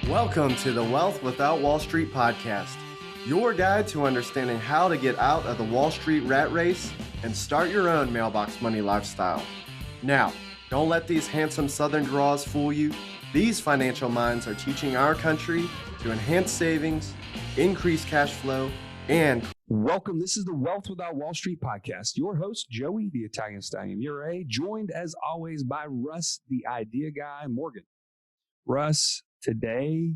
Welcome to the Wealth Without Wall Street podcast, your guide to understanding how to get out of the Wall Street rat race and start your own mailbox money lifestyle. Now, don't let these handsome Southern draws fool you. These financial minds are teaching our country to enhance savings, increase cash flow, and welcome. This is the Wealth Without Wall Street podcast. Your host, Joey, the Italian Stallion IRA, joined as always by Russ, the idea guy, Morgan. Russ, today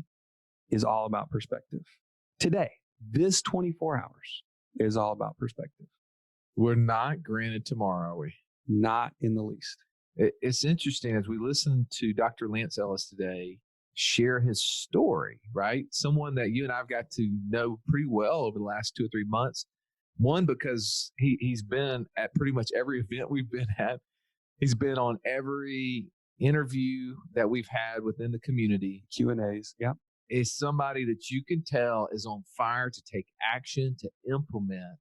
is all about perspective. Today, this 24 hours is all about perspective. We're not granted tomorrow, are we? Not in the least. It's interesting as we listen to Dr. Lance Ellis today share his story, right? Someone that you and I've got to know pretty well over the last 2 or 3 months. One, because he's been at pretty much every event we've been at. He's been on every interview that we've had within the community. Q&As, yeah. Is somebody that you can tell is on fire to take action, to implement.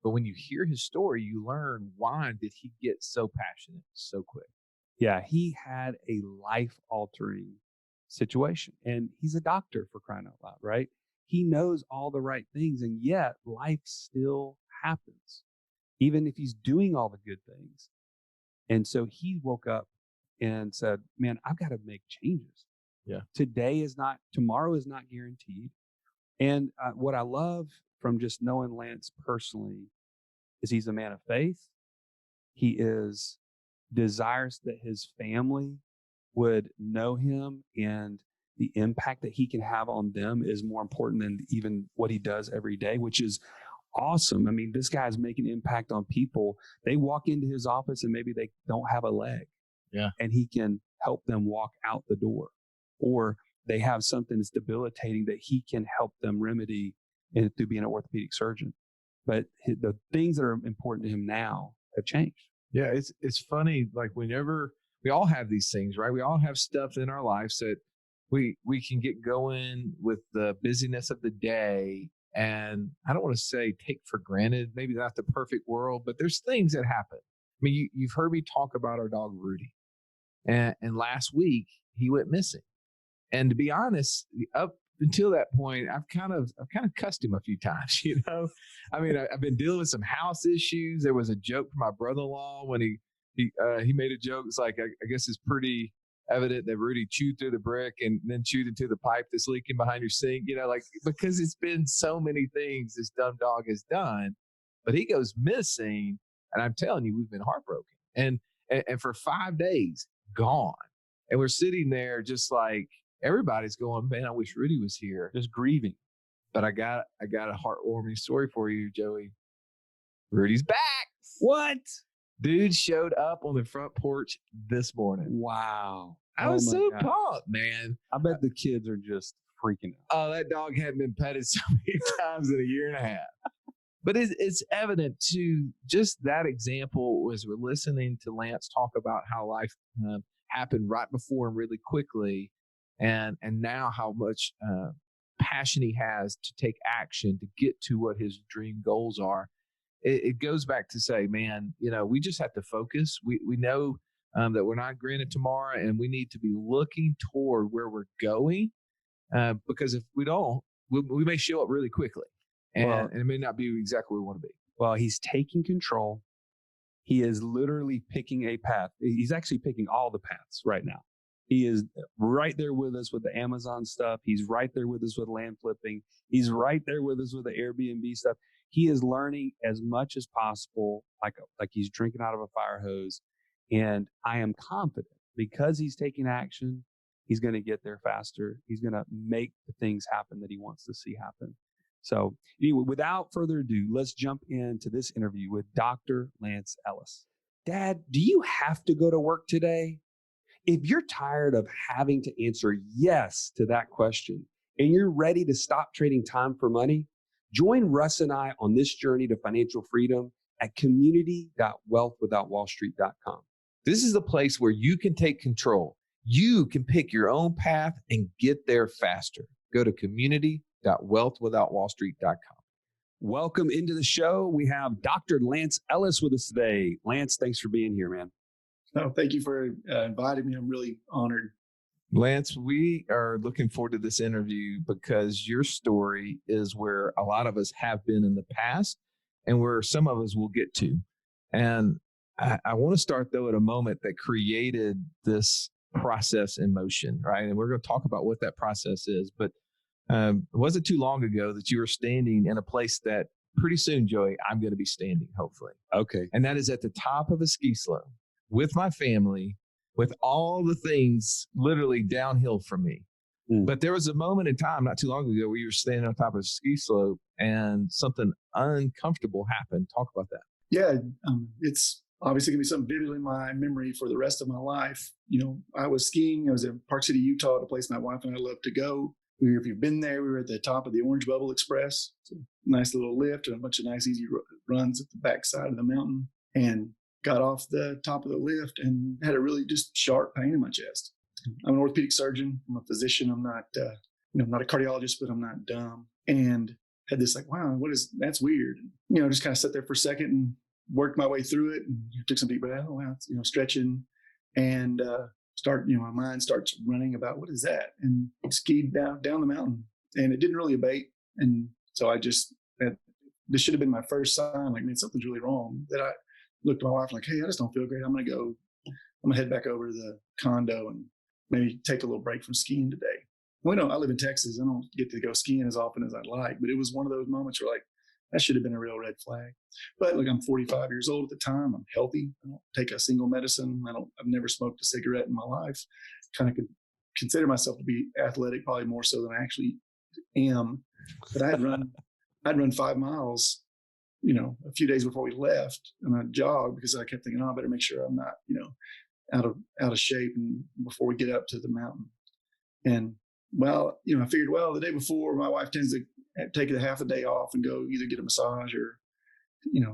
But when you hear his story, you learn why did he get so passionate so quick? Yeah, he had a life-altering situation. And he's a doctor, for crying out loud, right? He knows all the right things, and yet life still happens, even if he's doing all the good things. And so he woke up and said, man, I've got to make changes. Yeah. Tomorrow is not guaranteed. And what I love from just knowing Lance personally is he's a man of faith. He is desirous that his family would know him, and the impact that he can have on them is more important than even what he does every day, which is awesome. I mean, this guy's making impact on people. They walk into his office and maybe they don't have a leg. Yeah. And he can help them walk out the door, or they have something that's debilitating that he can help them remedy through being an orthopedic surgeon. But the things that are important to him now have changed. Yeah, it's funny. Like whenever we all have these things, right? We all have stuff in our lives that we can get going with the busyness of the day. And I don't want to say take for granted, maybe not the perfect world, but there's things that happen. I mean, you've heard me talk about our dog, Rudy. And last week he went missing. And to be honest, up until that point, I've kind of cussed him a few times, you know? I mean, I've been dealing with some house issues. There was a joke from my brother-in-law when he made a joke. It's like, I guess it's pretty evident that Rudy chewed through the brick and then chewed into the pipe that's leaking behind your sink, you know, like, because it's been so many things this dumb dog has done, but he goes missing. And I'm telling you, we've been heartbroken. And for 5 days, gone. And we're sitting there just like, everybody's going, man, I wish Rudy was here. Just grieving. But I got a heartwarming story for you, Joey. Rudy's back. What? Dude showed up on the front porch this morning. Wow. I was so pumped, man. I bet the kids are just freaking out. Oh, that dog hadn't been petted so many times in a year and a half. But it's evident to just that example as we're listening to Lance talk about how life happened right before and really quickly. And now how much passion he has to take action to get to what his dream goals are. It goes back to say, man, you know, we just have to focus. We know that we're not granted tomorrow, and we need to be looking toward where we're going, because if we don't, we may show up really quickly, and it may not be exactly where we want to be. Well, he's taking control. He is literally picking a path. He's actually picking all the paths right now. He is right there with us with the Amazon stuff. He's right there with us with land flipping. He's right there with us with the Airbnb stuff. He is learning as much as possible, like he's drinking out of a fire hose. And I am confident because he's taking action, he's going to get there faster. He's going to make the things happen that he wants to see happen. So anyway, without further ado, let's jump into this interview with Dr. Lance Ellis. Dad, do you have to go to work today? If you're tired of having to answer yes to that question and you're ready to stop trading time for money, join Russ and I on this journey to financial freedom at community.wealthwithoutwallstreet.com. This is the place where you can take control. You can pick your own path and get there faster. Go to community.wealthwithoutwallstreet.com. Welcome into the show. We have Dr. Lance Ellis with us today. Lance, thanks for being here, man. No, thank you for inviting me. I'm really honored. Lance, we are looking forward to this interview because your story is where a lot of us have been in the past and where some of us will get to. And I want to start, though, at a moment that created this process in motion, right? And we're going to talk about what that process is. But it wasn't too long ago that you were standing in a place that pretty soon, Joey, I'm going to be standing, hopefully. Okay. And that is at the top of a ski slope with my family, with all the things literally downhill from me. But there was a moment in time not too long ago where you were standing on top of a ski slope and something uncomfortable happened. Talk about that. Yeah, it's obviously going to be something vivid in my memory for the rest of my life. You know, I was skiing. I was in Park City, Utah, at a place my wife and I love to go. If you've been there, we were at the top of the Orange Bubble Express. It's a nice little lift and a bunch of nice, easy runs at the backside of the mountain. And got off the top of the lift and had a really just sharp pain in my chest. I'm an orthopedic surgeon. I'm a physician. I'm not, I'm not a cardiologist, but I'm not dumb. And had this like, wow, that's weird. And, just kind of sat there for a second and worked my way through it and took some deep breath. Oh, wow, stretching and my mind starts running about what is that? And skied down the mountain and it didn't really abate. And so this should have been my first sign, like, man, something's really wrong. That I looked at my wife like, hey, I just don't feel great. I'm going to head back over to the condo and maybe take a little break from skiing today. Well, I live in Texas. I don't get to go skiing as often as I'd like, but it was one of those moments where like, that should have been a real red flag. But look, I'm 45 years old at the time. I'm healthy. I don't take a single medicine. I've never smoked a cigarette in my life. Kind of consider myself to be athletic, probably more so than I actually am. But I'd run 5 miles, a few days before we left, and I jogged because I kept thinking, I better make sure I'm not, out of shape and before we get up to the mountain. And I figured, the day before my wife tends to take a half a day off and go either get a massage or,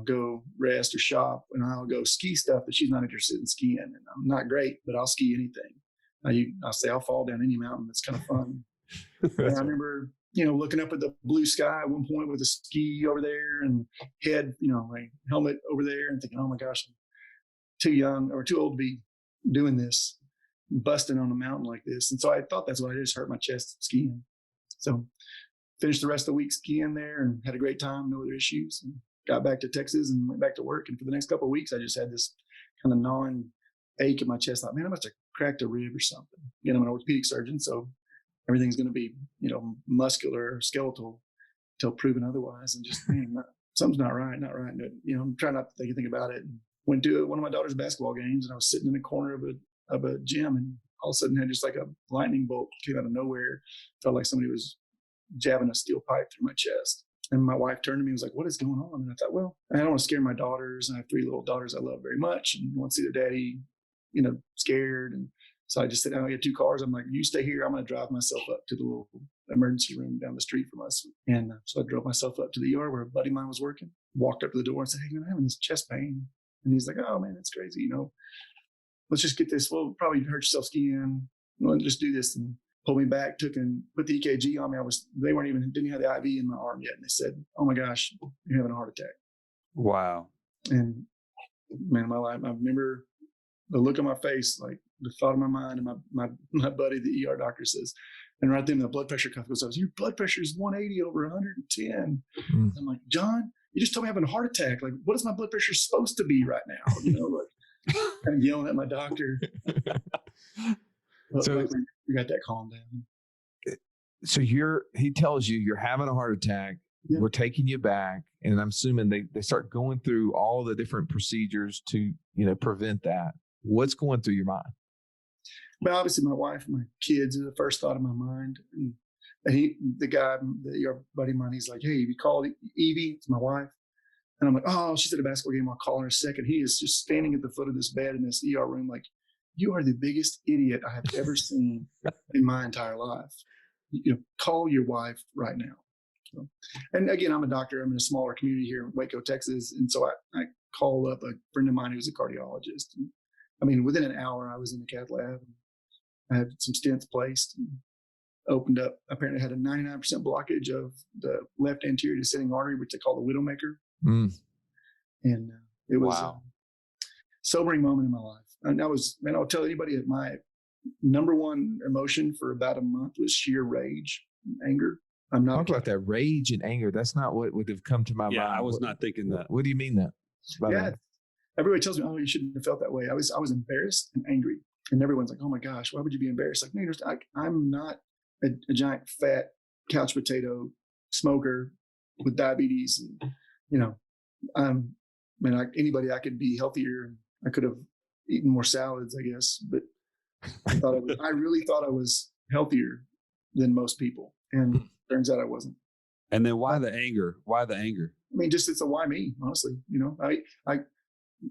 go rest or shop, and I'll go ski stuff that she's not interested in skiing. And I'm not great, but I'll ski anything. I'll say I'll fall down any mountain. That's kind of fun. And I remember, looking up at the blue sky at one point with a ski over there and head, my helmet over there and thinking, oh my gosh, I'm too young or too old to be doing this, busting on a mountain like this. And so I thought that's what I did, just hurt my chest skiing. So finished the rest of the week skiing there and had a great time, no other issues, and got back to Texas and went back to work. And for the next couple of weeks, I just had this kind of gnawing ache in my chest. Like, man, I must have cracked a rib or something. Again, I'm an orthopedic surgeon, so everything's going to be, muscular or skeletal until proven otherwise. And just, man, something's not right. But, I'm trying not to think anything about it. And went to one of my daughter's basketball games, and I was sitting in the corner of a gym, and all of a sudden had just like a lightning bolt came out of nowhere. Felt like somebody was jabbing a steel pipe through my chest. And my wife turned to me and was like, what is going on? And I thought, I don't want to scare my daughters. And I have 3 little daughters I love very much and want to see their daddy, scared. And so I just said, I got 2 cars. I'm like, you stay here. I'm going to drive myself up to the little emergency room down the street from us. And so I drove myself up to the ER where a buddy of mine was working, walked up to the door and said, hey, man, I'm having this chest pain. And he's like, oh man, that's crazy. Let's just get this. Well, probably hurt yourself skiing. Let's just do this. And pulled me back, took and put the EKG on me. They didn't have the IV in my arm yet. And they said, oh my gosh, you're having a heart attack. Wow. And man, my life, I remember the look on my face, like the thought in my mind. And my buddy, the ER doctor, says, and right then the blood pressure cuff goes up. Your blood pressure is 180 over 110. I'm like, John, you just told me I'm having a heart attack. Like, what is my blood pressure supposed to be right now? Kind of yelling at my doctor. So we got that calmed down. So he tells you you're having a heart attack. Yeah. We're taking you back. And I'm assuming they start going through all the different procedures to, prevent that. What's going through your mind? Well, obviously my wife and my kids are the first thought in my mind. And the guy, your buddy of mine, he's like, hey, you called Evie? It's my wife. And I'm like, oh, she's at a basketball game. I'll call her in a second. He is just standing at the foot of this bed in this ER room like, you are the biggest idiot I have ever seen in my entire life. Call your wife right now. So, and again, I'm a doctor. I'm in a smaller community here in Waco, Texas. And so I called up a friend of mine who's a cardiologist. And, within an hour, I was in the cath lab. I had some stents placed and opened up. Apparently, I had a 99% blockage of the left anterior descending artery, which they call the widowmaker. And it was a sobering moment in my life. And I'll tell anybody at my number one emotion for about a month was sheer rage and anger. I'm not talk about that rage and anger. That's not what would have come to my mind. I was not thinking that. What do you mean that? Yeah. Everybody tells me, oh, you shouldn't have felt that way. I was embarrassed and angry. And everyone's like, oh my gosh, why would you be embarrassed? Like, no, I'm not a giant fat couch potato smoker with diabetes. And, you know, anybody, I could be healthier. I could have eaten more salads, I guess. But I really thought I was healthier than most people. And turns out I wasn't. And then why the anger? Why the anger? I mean, just it's a why me, honestly. You know,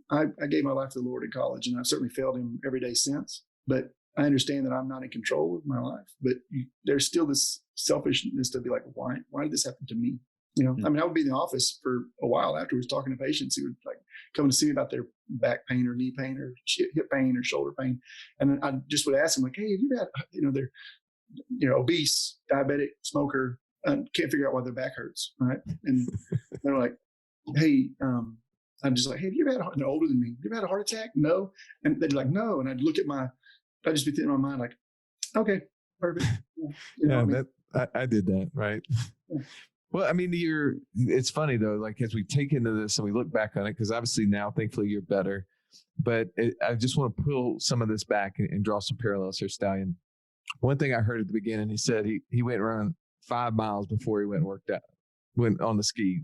I gave my life to the Lord in college, and I've certainly failed him every day since. But I understand that I'm not in control of my life. But there's still this selfishness to be like, why did this happen to me? You know, I mean, I would be in the office for a while afterwards talking to patients who would like coming to see me about their back pain or knee pain or hip pain or shoulder pain, and then I just would ask them like, hey, have you had, they're obese, diabetic, smoker, can't figure out why their back hurts, right? And they're like, hey, I'm just like, hey, have you ever had they're older than me? Have you ever had a heart attack? No. And they'd be like, no. And I'd look at I'd just be thinking in my mind, like, okay, perfect. I did that. Right. Yeah. Well, I mean, it's funny though, like as we take into this and we look back on it, because obviously now, thankfully you're better, but I just want to pull some of this back and draw some parallels here, Stallion. One thing I heard at the beginning, he said he went around 5 miles before he went on the ski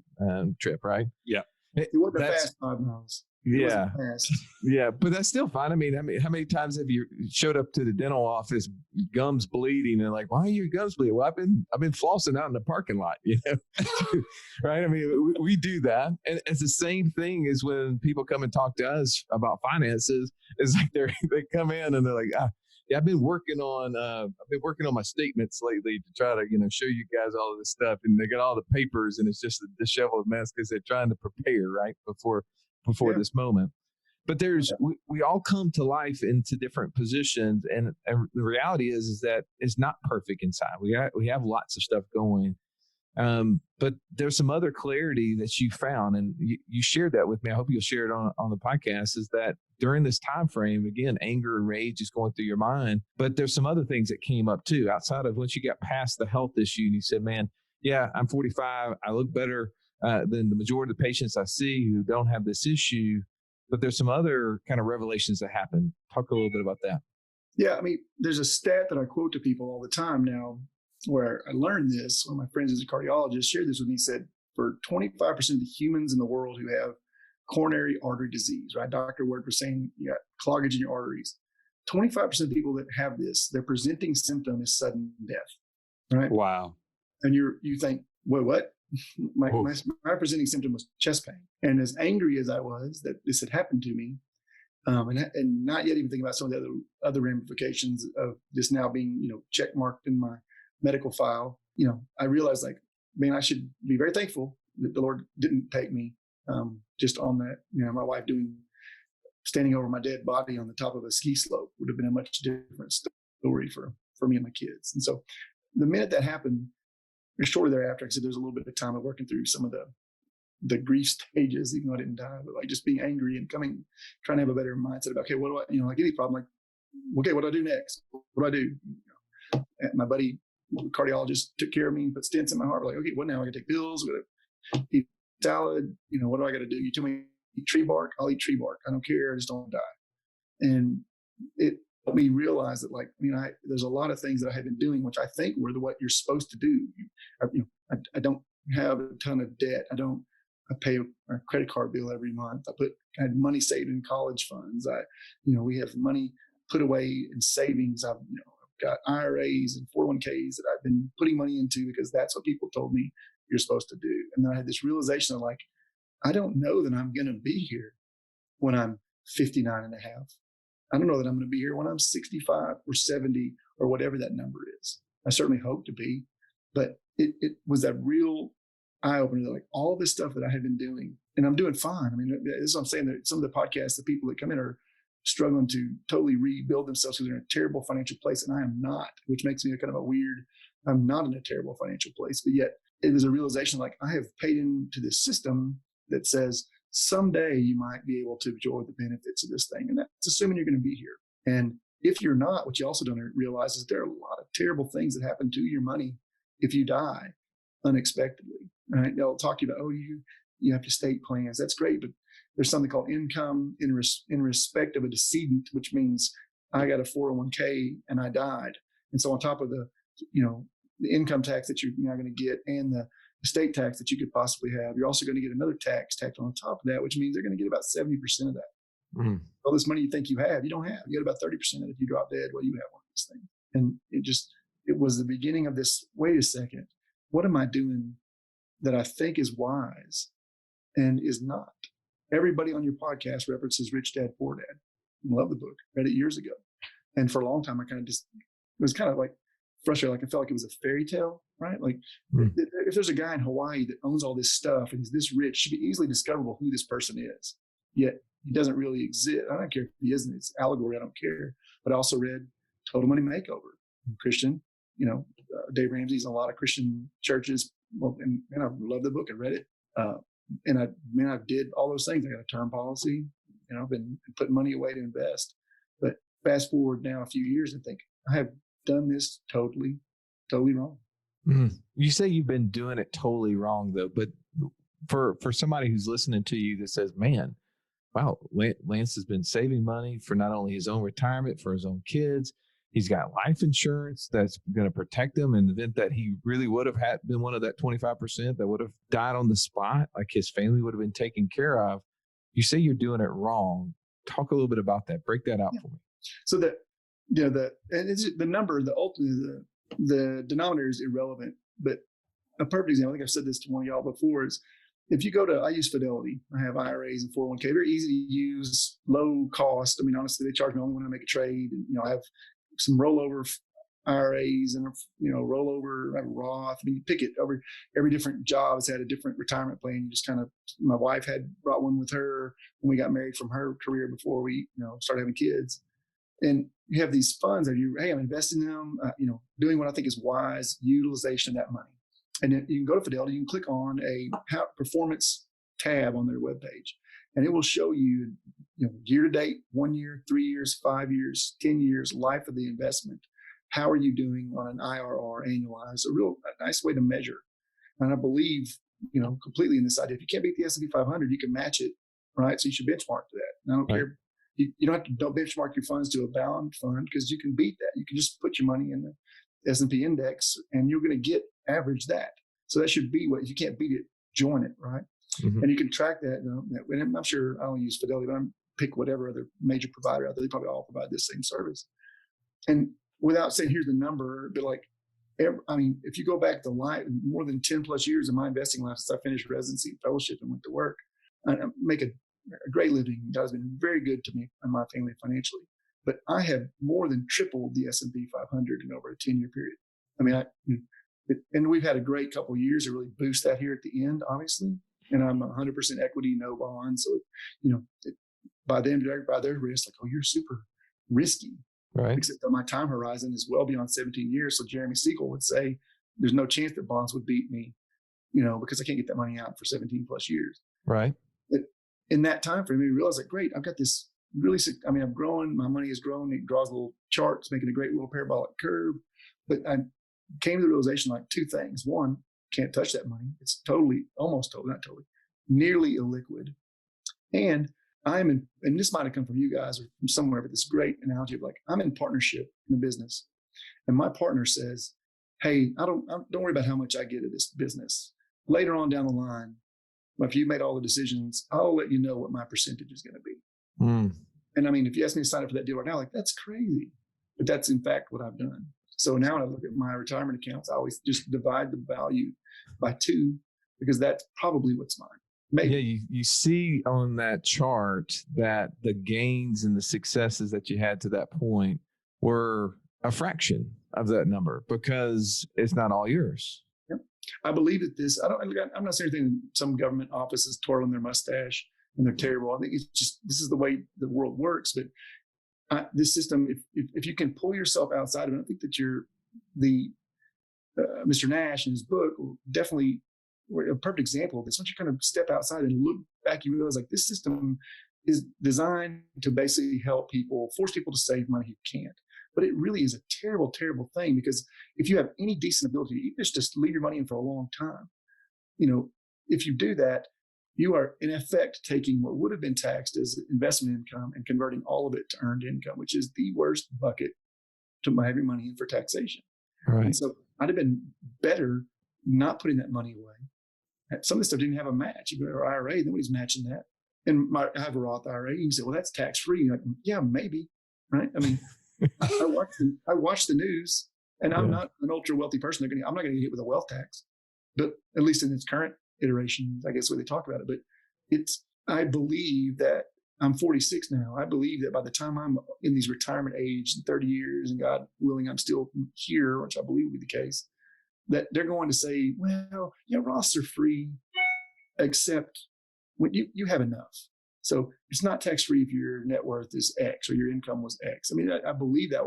trip, right? Yeah. He wasn't fast 5 miles. Yeah. Yeah. But that's still fine. I mean, how many times have you showed up to the dental office, gums bleeding, and like, why are your gums bleeding? Well, I've been flossing out in the parking lot, you know, right? I mean, we do that. And it's the same thing as when people come and talk to us about finances. It's like they come in and they're like, yeah, I've been working on my statements lately to try to, show you guys all of this stuff, and they got all the papers, and it's just a disheveled mess because they're trying to prepare right before this moment. But we all come to life into different positions, and the reality is that it's not perfect inside. We have lots of stuff going, but there's some other clarity that you found, and you shared that with me. I hope you'll share it on the podcast. Is that during this time frame, again, anger and rage is going through your mind, but there's some other things that came up too, outside of once you got past the health issue, and you said, man, yeah, I'm 45. I look better than the majority of the patients I see who don't have this issue. But there's some other kind of revelations that happen. Talk a little bit about that. Yeah, I mean, there's a stat that I quote to people all the time now where I learned this. One of my friends is a cardiologist, shared this with me, said for 25% of the humans in the world who have coronary artery disease, right? Dr. Word was saying you got cloggage in your arteries. 25% of people that have this, their presenting symptom is sudden death, right? Wow. And you think, wait, what? My presenting symptom was chest pain. And as angry as I was that this had happened to me, and not yet even thinking about some of the other ramifications of this now being, check marked in my medical file, I realized like, man, I should be very thankful that the Lord didn't take me just on that. My wife standing over my dead body on the top of a ski slope would have been a much different story for me and my kids. And so the minute that happened, shortly thereafter, I said there's a little bit of time of working through some of the grief stages, even though I didn't die, but like just being angry and trying to have a better mindset about, okay, what do I, like any problem, like, okay, what do I do next? What do I do? And my buddy, cardiologist, took care of me, put stents in my heart. We're like, okay, what now? I got to take pills. We got to eat salad. What do I got to do? You tell me to eat tree bark. I'll eat tree bark. I don't care. I just don't die. And it helped me realize that, like, there's a lot of things that I had been doing, which I think were what you're supposed to do. I don't have a ton of debt. I pay a credit card bill every month. I had money saved in college funds. We have money put away in savings. I've got IRAs and 401ks that I've been putting money into because that's what people told me you're supposed to do. And then I had this realization of like, I don't know that I'm going to be here when I'm 59 and a half. I don't know that I'm going to be here when I'm 65 or 70 or whatever that number is. I certainly hope to be, but it was that real eye opener that like all this stuff that I had been doing, and I'm doing fine. I mean, this is what I'm saying, that some of the podcasts, the people that come in are struggling to totally rebuild themselves because they're in a terrible financial place. And I am not, which makes me I'm not in a terrible financial place, but yet it was a realization like I have paid into this system that says someday you might be able to enjoy the benefits of this thing. And that's assuming you're going to be here. And if you're not, what you also don't realize is there are a lot of terrible things that happen to your money if you die unexpectedly. Right? They'll talk to you about, you have estate plans. That's great, but there's something called income in respect of a decedent, which means I got a 401k and I died. And so on top of the income tax that you're now going to get and the estate tax that you could possibly have, you're also going to get another tax tacked on top of that, which means they're going to get about 70% of that. Mm-hmm. All this money you think you have, you don't have. You get about 30% of it if you drop dead. Well, you have one of these things. And it was the beginning of this, wait a second, what am I doing that I think is wise and is not? Everybody on your podcast references Rich Dad, Poor Dad. Love the book. Read it years ago. And for a long time, I kind of it was kind of like frustrated. Like I felt like it was a fairy tale, right? Like if there's a guy in Hawaii that owns all this stuff and he's this rich, it should be easily discoverable who this person is. Yet he doesn't really exist. I don't care if he isn't. It's allegory. I don't care. But I also read Total Money Makeover. Christian, Dave Ramsey's in a lot of Christian churches. Well, and I love the book. I read it. And I did all those things. I got a term policy. I've been putting money away to invest. But fast forward now a few years and think I have done this totally wrong. Mm. You say you've been doing it totally wrong though, but for somebody who's listening to you that says, man, wow, Lance has been saving money for not only his own retirement, for his own kids. He's got life insurance that's going to protect him in the event that he really would have been one of that 25% that would have died on the spot, like his family would have been taken care of. You say you're doing it wrong. Talk a little bit about that. Break that out for me. So that, the number, the denominator is irrelevant, but a perfect example, I think I've said this to one of y'all before, is if you go to, I use Fidelity. I have IRAs and 401k, very easy to use, low cost. I mean, honestly, they charge me only when I make a trade. And, I have some rollover IRAs and, rollover, I have Roth. I mean, you pick it over. Every different job has had a different retirement plan. You just my wife had brought one with her when we got married from her career before we, started having kids. And you have these funds that I'm investing in them, doing what I think is wise utilization of that money. And then you can go to Fidelity, you can click on a performance tab on their webpage, and it will show you, year to date, 1 year, 3 years, 5 years, 10 years, life of the investment. How are you doing on an IRR annualized? A nice way to measure. And I believe, completely in this idea. If you can't beat the S&P 500, you can match it, right? So you should benchmark to that. And I don't care. You don't benchmark your funds to a bound fund because you can beat that. You can just put your money in the S&P index and you're going to get average that. So that should be if you can't beat it, join it, right? Mm-hmm. And you can track that. And I'm sure I don't use Fidelity, but I'm pick whatever other major provider out there. They probably all provide this same service. And without saying here's the number, but if you go back to more than 10 plus years of my investing life since I finished residency, fellowship, and went to work, I make a great living. God's been very good to me and my family financially. But I have more than tripled the S&P 500 in over a 10-year period. And we've had a great couple of years to really boost that here at the end, obviously. And I'm 100% equity, no bonds. So, by their risk, you're super risky. Right. Except that my time horizon is well beyond 17 years. So Jeremy Siegel would say, there's no chance that bonds would beat me, because I can't get that money out for 17 plus years. Right. But in that time frame, we realized great, I've got this really, I'm growing, my money is growing. It draws little charts, making a great little parabolic curve. But I came to the realization, two things. One, can't touch that money. It's almost totally, not totally, nearly illiquid. And and this might have come from you guys or from somewhere, but this great analogy of I'm in partnership in a business. And my partner says, hey, don't worry about how much I get of this business. Later on down the line, if you made all the decisions, I'll let you know what my percentage is going to be. Mm. And if you ask me to sign up for that deal right now, that's crazy. But that's in fact what I've done. So now when I look at my retirement accounts, I always just divide the value by 2 because that's probably what's mine. Maybe. Yeah, you see on that chart that the gains and the successes that you had to that point were a fraction of that number because it's not all yours. Yeah. I believe that I'm not saying anything. Some government offices twirling their mustache and they're terrible. I think it's just, this is the way the world works. But this system, if you can pull yourself outside of it, I think that Mr. Nash in his book will definitely, a perfect example of this. Once you kind of step outside and look back, you realize this system is designed to basically help people, force people to save money who can't. But it really is a terrible, terrible thing, because if you have any decent ability, you just leave your money in for a long time. If you do that, you are in effect taking what would have been taxed as investment income and converting all of it to earned income, which is the worst bucket to have your money in for taxation. Right. And so I'd have been better not putting that money away. Some of this stuff didn't have a match. If you have an IRA, nobody's matching that. And I have a Roth IRA. You can say, well, that's tax free. Like, yeah, maybe. Right. I mean, I watch the news, and I'm not an ultra wealthy person. I'm not going to get hit with a wealth tax, but at least in its current iteration, I guess the way they talk about it. But I believe that I'm 46 now. I believe that by the time I'm in these retirement age, 30 years, and God willing, I'm still here, which I believe will be the case, that they're going to say, well, yeah, Roths are free, except when you have enough. So it's not tax-free if your net worth is X or your income was X. I mean, I believe that.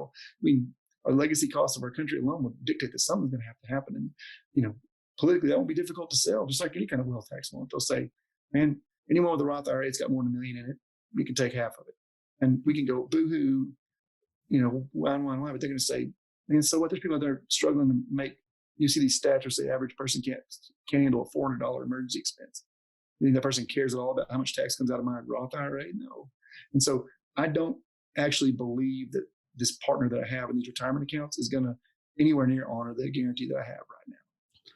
Our legacy costs of our country alone would dictate that something's going to have to happen. And, politically, that won't be difficult to sell, just like any kind of wealth tax won't. They'll say, man, anyone with a Roth IRA, it's got more than $1 million in it. We can take half of it. And we can go boo-hoo, why, but they're going to say, and so what? There's people out there struggling to make, you see these stats where say average person can't handle a $400 emergency expense. You think that person cares at all about how much tax comes out of my Roth IRA? No. And so I don't actually believe that this partner that I have in these retirement accounts is going to anywhere near honor the guarantee that I have right now.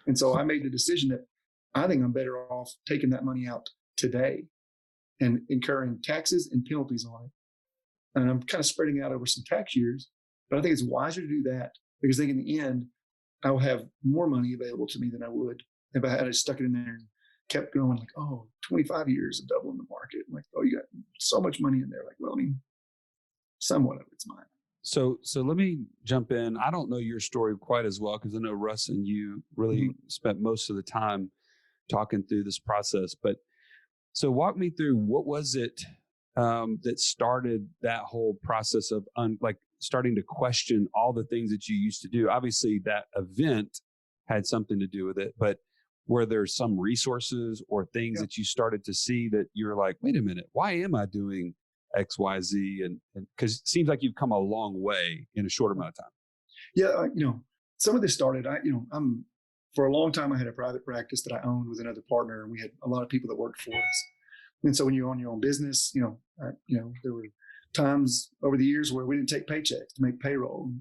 And so I made the decision that I think I'm better off taking that money out today and incurring taxes and penalties on it. And I'm kind of spreading out over some tax years, but I think it's wiser to do that, because I think in the end, I will have more money available to me than I would if I had stuck it in there and kept going, like, 25 years of doubling the market. I'm like, you got so much money in there. Like, well, I mean, somewhat of it's mine. So let me jump in. I don't know your story quite as well, because I know Russ and you really spent most of the time talking through this process. But so walk me through, what was it that started that whole process of starting to question all the things that you used to do? Obviously, that event had something to do with it, but were there some resources or things that you started to see that you're like, wait a minute, why am I doing X, Y, Z? And because it seems like you've come a long way in a short amount of time. Yeah. Some of this started, for a long time, I had a private practice that I owned with another partner, and we had a lot of people that worked for us. And so when you own your own business, there were times over the years where we didn't take paychecks to make payroll.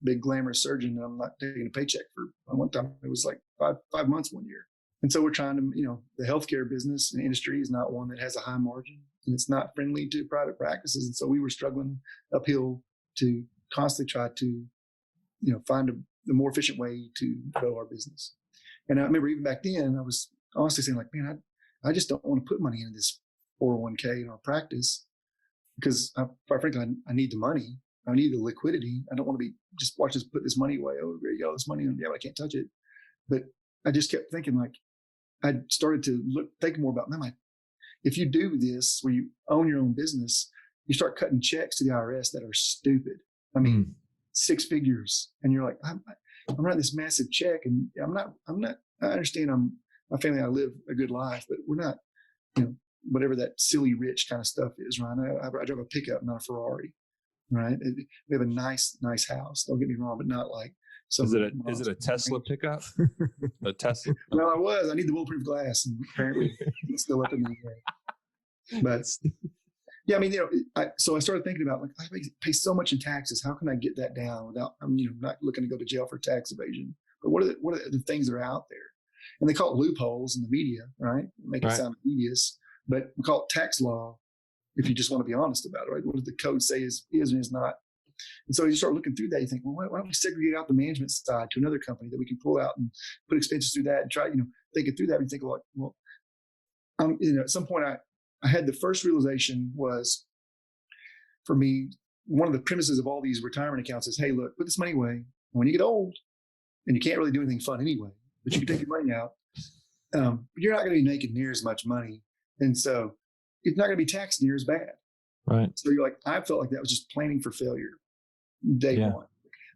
Big glamorous surgeon, and I'm not taking a paycheck for one time. It was like five months one year. And so we're trying to, the healthcare business and industry is not one that has a high margin, and it's not friendly to private practices. And so we were struggling uphill to constantly try to, find the more efficient way to grow our business. And I remember even back then, I was honestly saying, like, man, I just don't want to put money into this 401k in our practice, because quite frankly, I need the money. I need the liquidity. I don't want to be just watch us put this money away. Oh, there you go, this money, but I can't touch it. But I just kept thinking, like, I started to think more about, man, if you do this where you own your own business, you start cutting checks to the IRS that are stupid. I mean, 6 figures, and you're like, I'm writing this massive check, and I'm not. I understand my family, I live a good life, but we're not, whatever that silly rich kind of stuff is, right? I drive a pickup, not a Ferrari, right? We have a nice house. Don't get me wrong, but not like. So is it a Tesla pickup? A Tesla? Well, I need the bulletproof glass, and apparently it's still up in the air. But yeah, I mean, so I started thinking about, like, I pay so much in taxes. How can I get that down without I'm not looking to go to jail for tax evasion? But what are the things that are out there? And they call it loopholes in the media, right? Make it sound tedious, but we call it tax law if you just want to be honest about it, right? What does the code say is and is not? And so you start looking through that, you think, well, why don't we segregate out the management side to another company that we can pull out and put expenses through that and try, thinking through that. And think, well, at some point I had the first realization was, for me, one of the premises of all these retirement accounts is, hey, look, put this money away. When you get old and you can't really do anything fun anyway, but you can take your money out, but you're not going to be making near as much money. And so it's not going to be taxed near as bad. Right. So you're like, I felt like that was just planning for failure day one.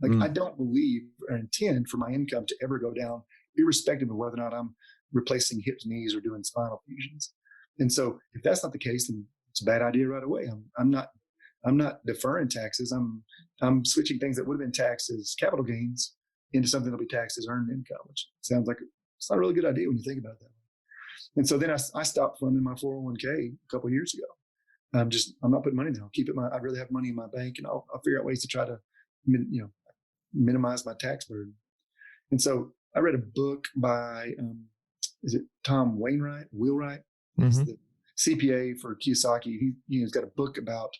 Like, I don't believe or intend for my income to ever go down, irrespective of whether or not I'm replacing hips, knees, or doing spinal fusions. And so if that's not the case, then it's a bad idea right away. I'm not deferring taxes. I'm switching things that would have been taxed as capital gains into something that'll be taxed as earned income, which sounds like it's not a really good idea when you think about it that way. And so then I stopped funding my 401k a couple of years ago. I'm not putting money there. I'll keep it. I'd rather have money in my bank, and I'll figure out ways to try to, minimize my tax burden. And so I read a book by, is it Tom Wheelwright? He's the CPA for Kiyosaki. He's got a book about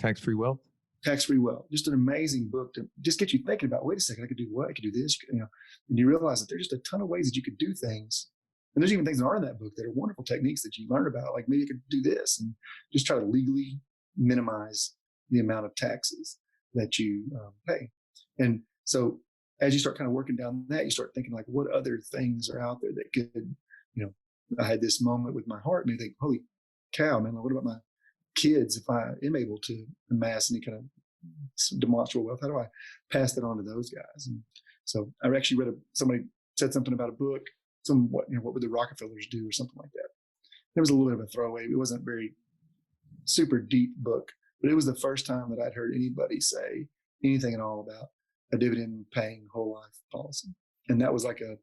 tax-free wealth. Tax-free wealth. Just an amazing book to just get you thinking about, wait a second, I could do what? I could do this, and you realize that there's just a ton of ways that you could do things. And there's even things that aren't in that book that are wonderful techniques that you learn about. Like maybe you could do this and just try to legally minimize the amount of taxes that you pay. And so as you start kind of working down that, you start thinking like, what other things are out there that could, I had this moment with my heart, and I think, holy cow, man, what about my kids? If I am able to amass any kind of demonstrable wealth, how do I pass that on to those guys? And so I actually read somebody said something about a book. What would the Rockefellers do or something like that. It was a little bit of a throwaway. It wasn't a very super deep book, but it was the first time that I'd heard anybody say anything at all about a dividend paying whole life policy. And that was like a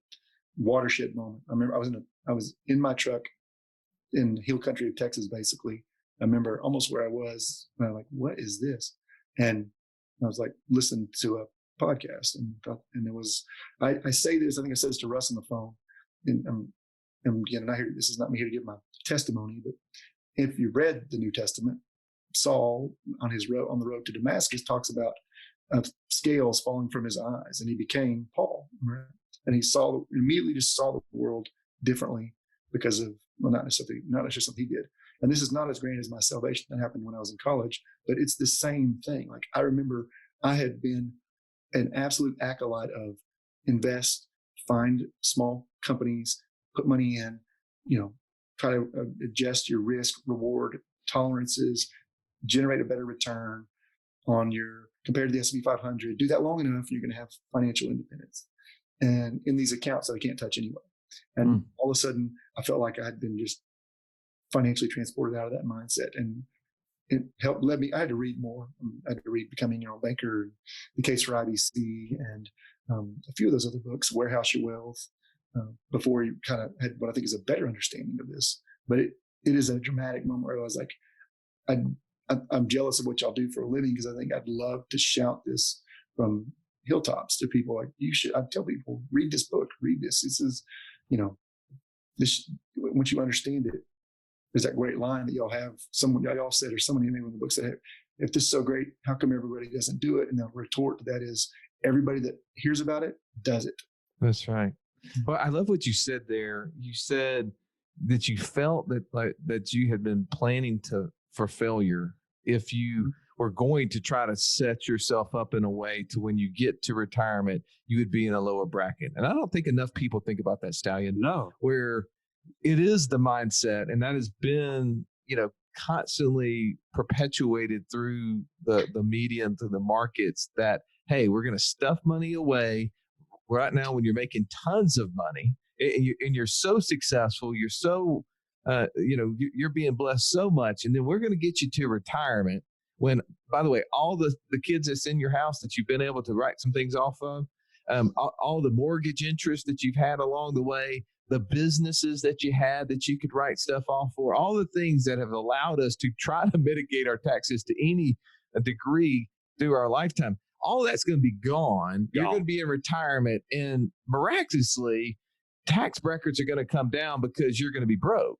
watershed moment. I remember I was in my truck in the hill country of Texas, basically. I remember almost where I was, and I'm like, what is this? And I was like, listening to a podcast, and it was, I say this, I think I said this to Russ on the phone. And again, and I hear this is not me here to give my testimony, but if you read the New Testament, Saul on the road to Damascus talks about scales falling from his eyes, and he became Paul, right? And he immediately just saw the world differently because of, well, not necessarily something he did. And this is not as grand as my salvation that happened when I was in college, but it's the same thing. Like I remember I had been an absolute acolyte of invest, find small companies, put money in, try to adjust your risk reward tolerances, generate a better return on compared to the S&P 500. Do that long enough, and you're going to have financial independence. And in these accounts that I can't touch anyway. And all of a sudden, I felt like I had been just financially transported out of that mindset, and it led me. I had to read more. I had to read Becoming Your Own Banker, The Case for IBC, and a few of those other books, Warehouse Your Wealth, before you kind of had what I think is a better understanding of this. But it is a dramatic moment where I was like, I'm jealous of what y'all do for a living, because I think I'd love to shout this from hilltops to people. Like, I tell people, read this book, read this. This is, this, once you understand it, there's that great line that y'all said, or someone in the book said, if this is so great, how come everybody doesn't do it? And the retort to that is, everybody that hears about it does it. That's right. Well, I love what you said there. You said that you felt that you had been planning for failure if you were going to try to set yourself up in a way to when you get to retirement, you would be in a lower bracket. And I don't think enough people think about that, Stallion. No. Where it is the mindset, and that has been, constantly perpetuated through the media and through the markets that, hey, we're going to stuff money away right now when you're making tons of money and you're so successful, you're so, you're being blessed so much. And then we're going to get you to retirement when, by the way, all the kids that's in your house that you've been able to write some things off of, all the mortgage interest that you've had along the way, the businesses that you had that you could write stuff off for, all the things that have allowed us to try to mitigate our taxes to any degree through our lifetime. All that's going to be gone. You're going to be in retirement, and miraculously, tax brackets are going to come down because you're going to be broke.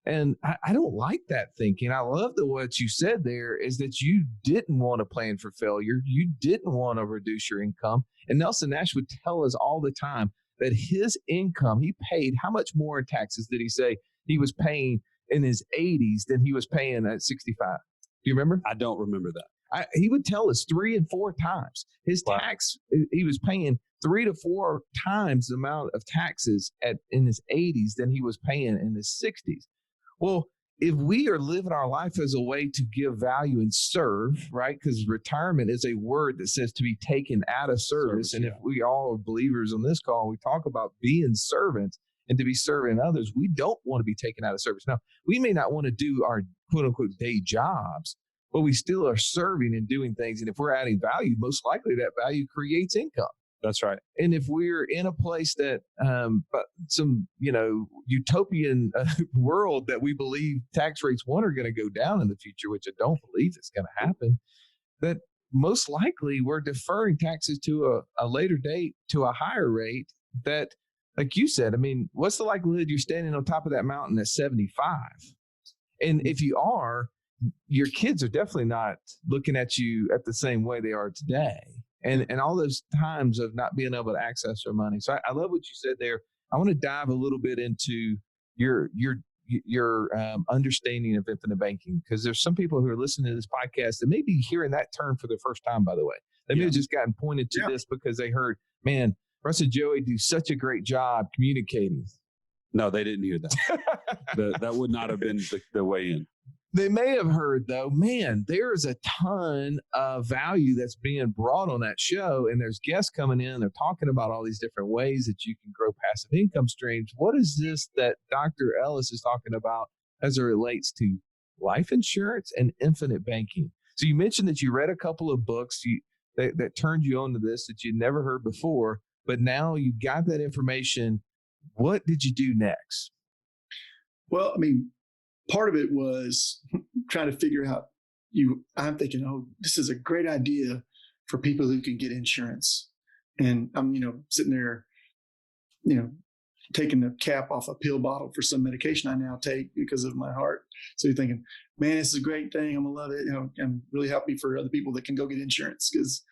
And I don't like that thinking. I love what you said there is that you didn't want to plan for failure. You didn't want to reduce your income. And Nelson Nash would tell us all the time that his income, he paid how much more in taxes did he say he was paying in his 80s than he was paying at 65? Do you remember? I don't remember that. He would tell us 3 and 4 times his tax. He was paying 3 to 4 times the amount of taxes in his 80s than he was paying in his 60s. Well, if we are living our life as a way to give value and serve, right? Because retirement is a word that says to be taken out of service. And if we all are believers on this call, we talk about being servants. and to be serving others, we don't want to be taken out of service. Now, we may not want to do our quote unquote day jobs, but we still are serving and doing things. And if we're adding value, most likely that value creates income. That's right. And if we're in a place that some, utopian world that we believe tax rates, are going to go down in the future, which I don't believe is going to happen, that most likely we're deferring taxes to a later date to a higher rate that, like you said, I mean, what's the likelihood you're standing on top of that mountain at 75? And if you are, your kids are definitely not looking at you at the same way they are today. And all those times of not being able to access their money. So I love what you said there. I want to dive a little bit into your understanding of infinite banking, because there's some people who are listening to this podcast that may be hearing that term for the first time, by the way. They may have just gotten pointed to this because they heard, man, Russ and Joey do such a great job communicating. No, they didn't hear that. That would not have been the way in. They may have heard, though, man, there's a ton of value that's being brought on that show, and there's guests coming in. They're talking about all these different ways that you can grow passive income streams. What is this that Dr. Ellis is talking about as it relates to life insurance and infinite banking? So you mentioned that you read a couple of books that turned you on to this that you'd never heard before, but now you got that information. What did you do next? Well, I mean, part of it was trying to figure out, I'm thinking, oh, this is a great idea for people who can get insurance. And I'm, sitting there, taking the cap off a pill bottle for some medication I now take because of my heart. So you're thinking, man, this is a great thing. I'm gonna love it. I'm really happy for other people that can go get insurance because,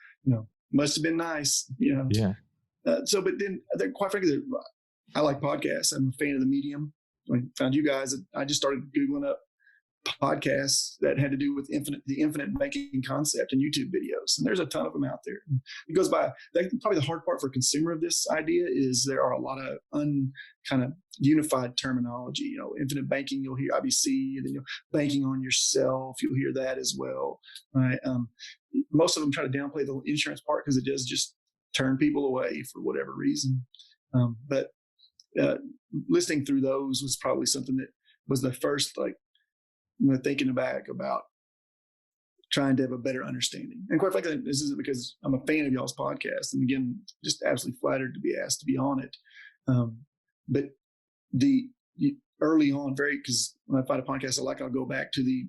must have been nice, Yeah. But then quite frankly, I like podcasts. I'm a fan of the medium. I found you guys. I just started Googling up podcasts that had to do with the infinite banking concept and YouTube videos. And there's a ton of them out there. It goes by, probably the hard part for a consumer of this idea is there are a lot of kind of unified terminology. Infinite banking, you'll hear IBC, and then banking on yourself, you'll hear that as well. Right? Most of them try to downplay the insurance part because it does just turn people away for whatever reason. But listening through those was probably something that was the first, thinking back about trying to have a better understanding. And quite frankly, this isn't because I'm a fan of y'all's podcast. And again, just absolutely flattered to be asked to be on it. But early on, because when I find a podcast I like, I'll go back to the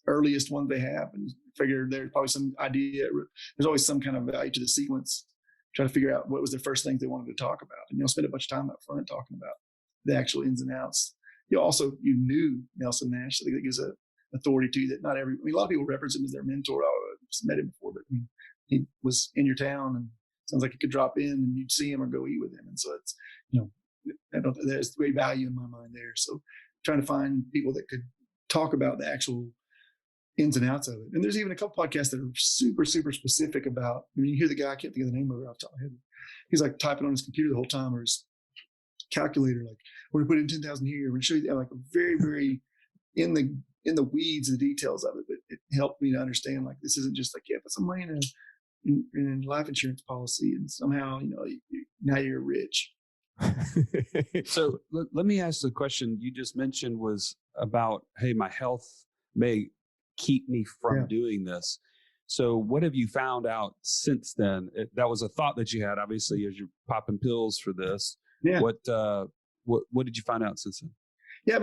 earliest one they have and figure there's probably some idea. There's always some kind of value to the sequence. Try to figure out what was the first things they wanted to talk about. And spend a bunch of time up front talking about the actual ins and outs. You knew Nelson Nash. I think that gives a authority to you that not every, a lot of people reference him as their mentor. I just met him before, but he was in your town and sounds like you could drop in and you'd see him or go eat with him. And so it's, there's great value in my mind there. So trying to find people that could talk about the actual ins and outs of it. And there's even a couple podcasts that are super, super specific about, you hear the guy, I can't think of the name of it off the top of my head. He's like typing on his computer the whole time, or his calculator, like, we're going to put in 10,000 here. We're going to show you, like, very, very in the weeds, the details of it. But it helped me to understand, like, this isn't just like, put some money in a life insurance policy and somehow, now you're rich. So let me ask the question you just mentioned was about, hey, my health may keep me from doing this. So what have you found out since then? That was a thought that you had, obviously, as you're popping pills for this. Yeah. What did you find out since then? Yeah,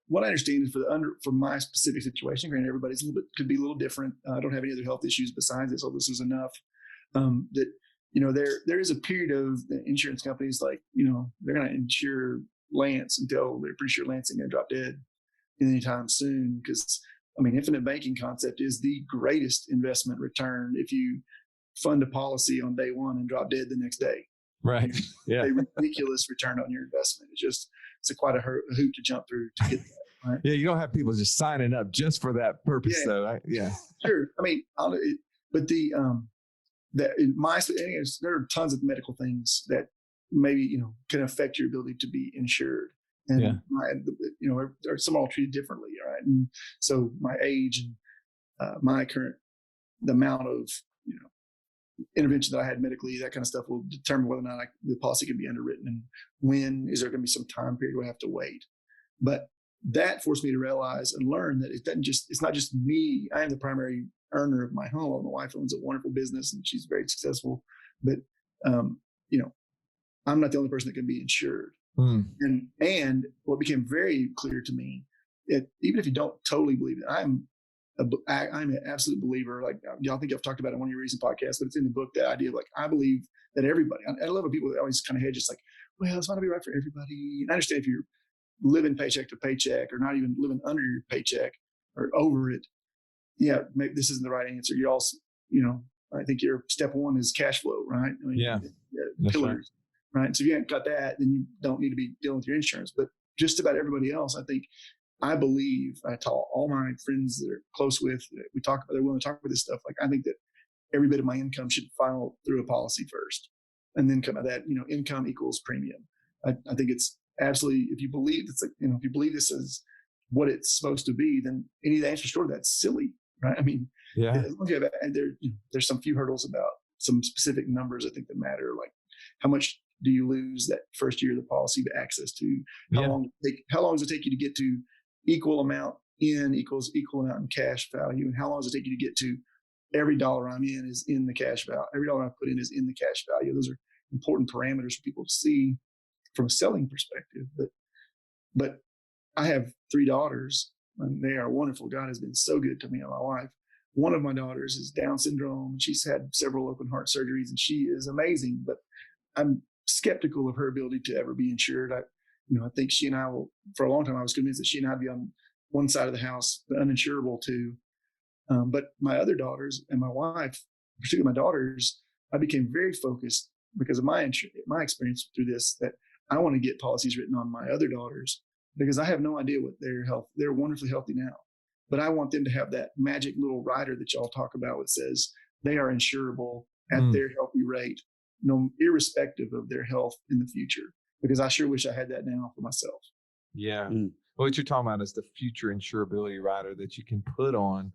what I understand is for my specific situation, granted, everybody's could be a little different. I don't have any other health issues besides this, so this is enough. That there is a period of the insurance companies, like, they're going to insure Lance until they're pretty sure Lance ain't going to drop dead anytime soon. Because infinite banking concept is the greatest investment return if you fund a policy on day one and drop dead the next day. Right. Yeah. A ridiculous return on your investment. It's quite a hoop to jump through to get that. Right? Yeah. You don't have people just signing up just for that purpose, though. Yeah. Sure. But there are tons of medical things that maybe, can affect your ability to be insured. And some are all treated differently. Right. And so my age and the amount of, intervention that I had medically, that kind of stuff will determine whether or not the policy can be underwritten, and when is there going to be some time period where I have to wait. But that forced me to realize and learn that it's not just me. I am the primary earner of my home. My wife owns a wonderful business and she's very successful, but I'm not the only person that can be insured. And what became very clear to me, even if you don't totally believe it, I'm an absolute believer. Like, y'all think I've talked about it on one of your recent podcasts, but it's in the book, that idea of like, I believe that everybody, I love when people that always kind of hedge, just like, well, it's not going to be right for everybody. And I understand if you're living paycheck to paycheck or not even living under your paycheck or over it, yeah, maybe this isn't the right answer. You also, I think your step one is cash flow, right? I mean, pillars, right? So if you haven't got that, then you don't need to be dealing with your insurance. But just about everybody else, I believe, I tell all my friends that are close with, they're willing to talk about this stuff. Like, I think that every bit of my income should funnel through a policy first, and then come out that, income equals premium. I think it's absolutely, if you believe if you believe this is what it's supposed to be, then any answer short of that's silly, right? I mean, as long as you have, there's some few hurdles about some specific numbers I think that matter, like how much do you lose that first year of the policy to access to? How long does it take you to get to equal amount in equals equal amount in cash value? And how long does it take you to get to every dollar I'm in is in the cash value? Every dollar I put in is in the cash value. Those are important parameters for people to see from a selling perspective. But I have 3 daughters, and they are wonderful. God has been so good to me and my wife. One of my daughters is Down syndrome. She's had several open heart surgeries, and she is amazing. But I'm skeptical of her ability to ever be insured. I think she and I will, for a long time, I was convinced that she and I'd be on one side of the house, the uninsurable too. But my other daughters and my wife, particularly my daughters, I became very focused because of my experience through this, that I want to get policies written on my other daughters, because I have no idea what their health. They're wonderfully healthy now, but I want them to have that magic little rider that y'all talk about, that says they are insurable at their healthy rate, irrespective of their health in the future. Because I sure wish I had that now for myself. Yeah. What you're talking about is the future insurability rider that you can put on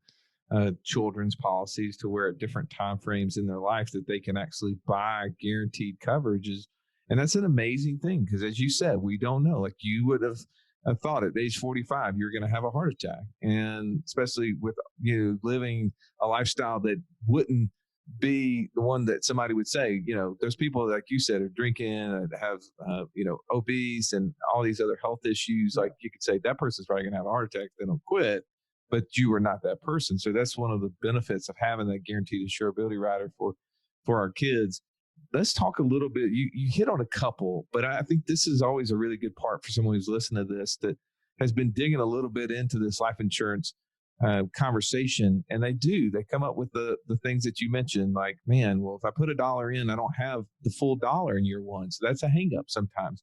children's policies, to where at different time frames in their life that they can actually buy guaranteed coverages. And that's an amazing thing, because as you said, we don't know. Like, you would have thought at age 45 you're going to have a heart attack, and especially with living a lifestyle that wouldn't be the one that somebody would say, there's people, like you said, are drinking and have obese and all these other health issues. Like, you could say that person's probably gonna have a heart attack, they don't quit, but you are not that person. So that's one of the benefits of having that guaranteed insurability rider for our kids. Let's talk a little bit. You hit on a couple, but I think this is always a really good part for someone who's listening to this, that has been digging a little bit into this life insurance conversation. And they come up with the things that you mentioned, like, man, well, if I put $1 in, I don't have the full dollar in year one. So that's a hang up sometimes.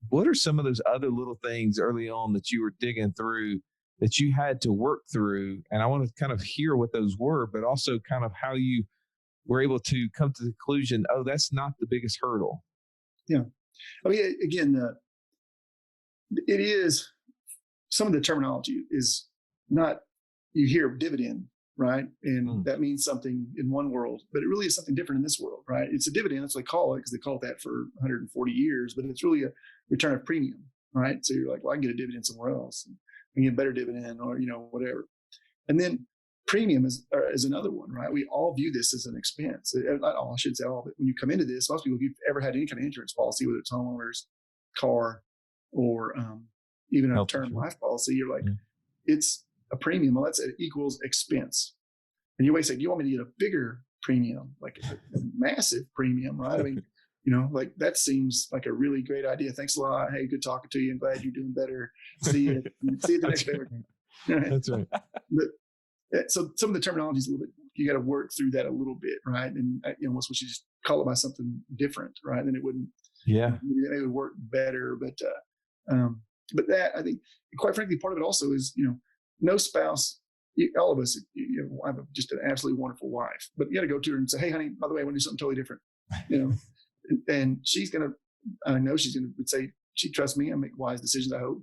What are some of those other little things early on that you were digging through that you had to work through? And I want to kind of hear what those were, but also kind of how you were able to come to the conclusion, oh, that's not the biggest hurdle. Yeah. I mean, again, it is, some of the terminology is not, you hear dividend, right? And that means something in one world, but it really is something different in this world, right? It's a dividend, that's what they call it, because they call it that for 140 years, but it's really a return of premium, right? So you're like, well, I can get a dividend somewhere else, and I can get a better dividend, or, whatever. And then premium is another one, right? We all view this as an expense. Not all, I should say all, but when you come into this, most people, if you've ever had any kind of insurance policy, whether it's homeowners, car, or even a term life policy, you're like, it's a premium. Well, it equals expense. And you might say, do you want me to get a bigger premium, like a massive premium, right? I mean, like, that seems like a really great idea. Thanks a lot. Hey, good talking to you. I'm glad you're doing better. See you the next day. That's right. But so some of the terminology is a little bit, you got to work through that a little bit, right? And once we should just call it by something different, right? Then it wouldn't, it would work better. But that, I think, quite frankly, part of it also is, no spouse, all of us, I have just an absolutely wonderful wife, but you got to go to her and say, hey, honey, by the way, I want to do something totally different, and she's going to, I know she's going to say, she trusts me, I make wise decisions, I hope,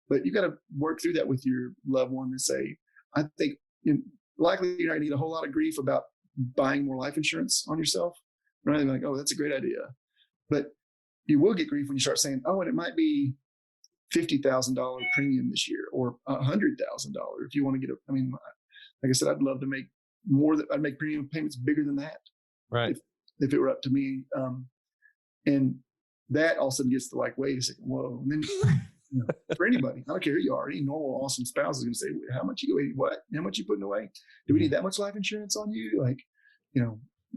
but you got to work through that with your loved one and say, I think likely you're not going to get a whole lot of grief about buying more life insurance on yourself. Rather than like, oh, that's a great idea. But you will get grief when you start saying, oh, and it might be $50,000 premium this year or $100,000 if you want to get a, I mean, like I said, I'd love to make more that I'd make premium payments bigger than that. Right. If it were up to me. And that also gets to like, wait a second, whoa. And then for anybody, I don't care who you are, any normal, awesome spouse is going to say, how much you, what? How much you putting away? Do we need that much life insurance on you? Like,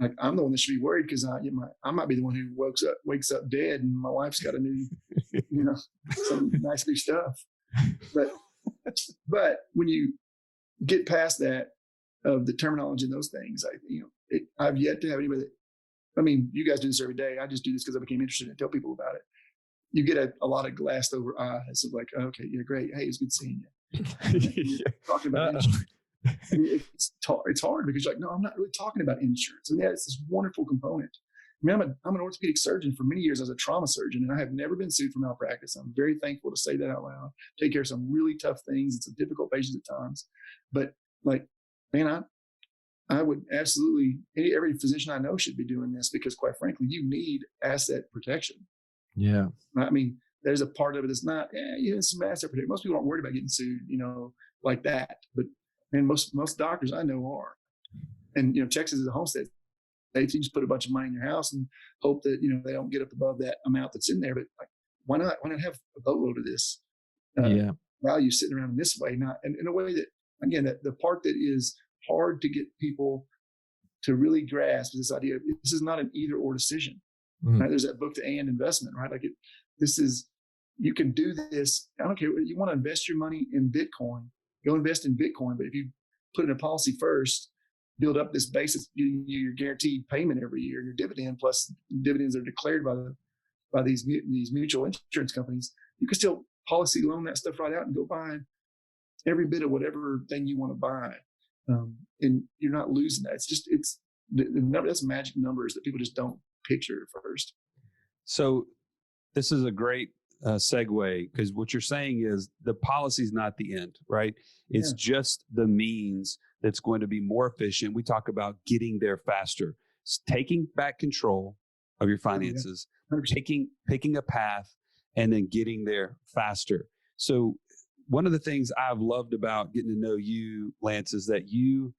like I'm the one that should be worried because I might be the one who wakes up dead and my wife's got a new, some nice new stuff. But when you get past that of the terminology and those things, I've yet to have anybody you guys do this every day. I just do this because I became interested and tell people about it. You get a lot of glassed over eyes of like, okay, yeah, great. Hey, it's good seeing you. Talking about insurance. It's hard because you're like, no, I'm not really talking about insurance. And it's this wonderful component. I mean, I'm an orthopedic surgeon. For many years, I was a trauma surgeon, and I have never been sued for malpractice. I'm very thankful to say that out loud. Take care of some really tough things. It's a difficult patients at times. But like, man, I would absolutely, every physician I know should be doing this because quite frankly, you need asset protection. Yeah. I mean, there's a part of it that's not, some asset protection. Most people aren't worried about getting sued, like that. But man, most doctors I know are. And, Texas is a homestead state. You just put a bunch of money in your house and hope that, they don't get up above that amount that's in there. But like, why not have a boatload of this value sitting around in this way? Not in a way that, again, that the part that is hard to get people to really grasp is this idea of this is not an either or decision. Right? There's that book, The And Investment, right? Like you can do this. I don't care. You want to invest your money in Bitcoin, go invest in Bitcoin. But if you put in a policy first, build up this basis, your guaranteed payment every year, your dividend plus dividends are declared by these mutual insurance companies, you can still policy loan that stuff right out and go buy every bit of whatever thing you want to buy. And you're not losing that. It's the number, that's magic numbers that people just don't picture at first. So this is a great segue because what you're saying is the policy is not the end, right? It's just the means that's going to be more efficient. We talk about getting there faster. It's taking back control of your finances, picking a path, and then getting there faster. So one of the things I've loved about getting to know you, Lance, is that you